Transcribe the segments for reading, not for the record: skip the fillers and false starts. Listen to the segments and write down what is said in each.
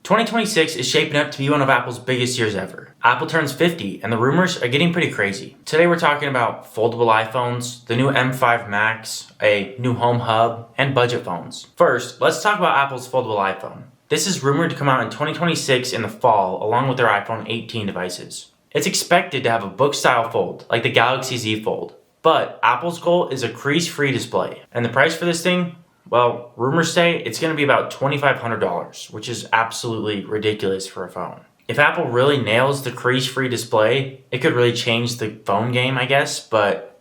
2026 is shaping up to be one of Apple's biggest years ever. Apple turns 50, and the rumors are getting pretty crazy. Today we're talking about foldable iPhones, the new M5 Max, a new home hub, and budget phones. First, let's talk about Apple's foldable iPhone. This is rumored to come out in 2026 in the fall, along with their iPhone 18 devices. It's expected to have a book-style fold, like the Galaxy Z Fold. But Apple's goal is a crease-free display. And the price for this thing? Well, rumors say it's going to be about $2,500, which is absolutely ridiculous for a phone. If Apple really nails the crease-free display, it could really change the phone game, I guess. But,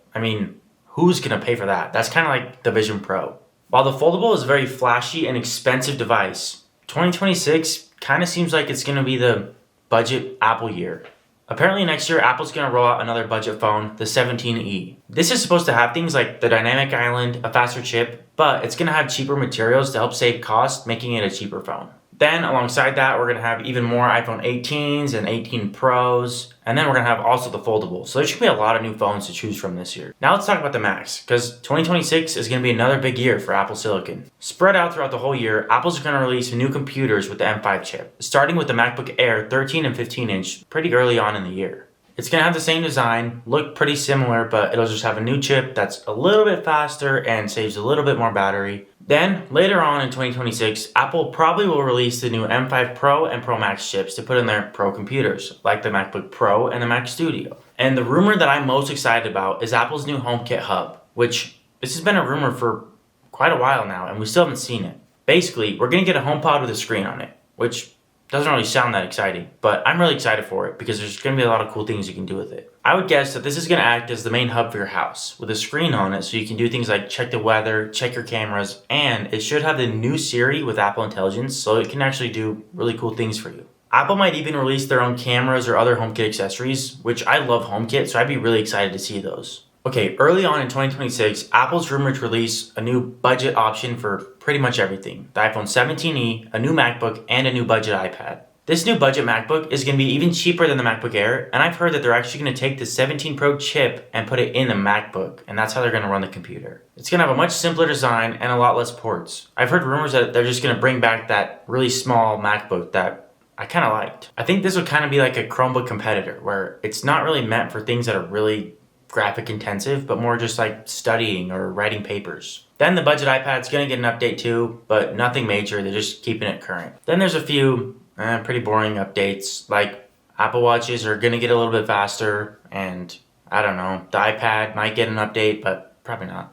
who's going to pay for that? That's kind of like the Vision Pro. While the foldable is a very flashy and expensive device, 2026 kind of seems like it's going to be the budget Apple year. Apparently next year, Apple's going to roll out another budget phone, the 17e. This is supposed to have things like the dynamic island, a faster chip, but it's going to have cheaper materials to help save cost, making it a cheaper phone. Then alongside that, we're going to have even more iPhone 18s and 18 Pros, and then we're going to have also the foldable. So there should be a lot of new phones to choose from this year. Now let's talk about the Max, because 2026 is going to be another big year for Apple Silicon. Spread out throughout the whole year, Apple's going to release new computers with the M5 chip, starting with the MacBook Air 13 and 15 inch pretty early on in the year. It's going to have the same design, look pretty similar, but it'll just have a new chip that's a little bit faster and saves a little bit more battery. Then, later on in 2026, Apple probably will release the new M5 Pro and Pro Max chips to put in their Pro computers, like the MacBook Pro and the Mac Studio. And the rumor that I'm most excited about is Apple's new HomeKit hub, which this has been a rumor for quite a while now, and we still haven't seen it. Basically, we're going to get a HomePod with a screen on it, which doesn't really sound that exciting, but I'm really excited for it because there's going to be a lot of cool things you can do with it. I would guess that this is going to act as the main hub for your house with a screen on it so you can do things like check the weather, check your cameras, and it should have the new Siri with Apple Intelligence so it can actually do really cool things for you. Apple might even release their own cameras or other HomeKit accessories, which I love HomeKit, so I'd be really excited to see those. Okay, early on in 2026, Apple's rumored to release a new budget option for pretty much everything. The iPhone 17e, a new MacBook, and a new budget iPad. This new budget MacBook is going to be even cheaper than the MacBook Air, and I've heard that they're actually going to take the 17 Pro chip and put it in the MacBook, and that's how they're going to run the computer. It's going to have a much simpler design and a lot less ports. I've heard rumors that they're just going to bring back that really small MacBook that I kind of liked. I think this would kind of be like a Chromebook competitor, where it's not really meant for things that are really graphic intensive, but more just like studying or writing papers. Then the budget iPad's going to get an update too, but nothing major, they're just keeping it current. Then there's a few pretty boring updates, like Apple Watches are going to get a little bit faster, and I don't know, the iPad might get an update, but probably not.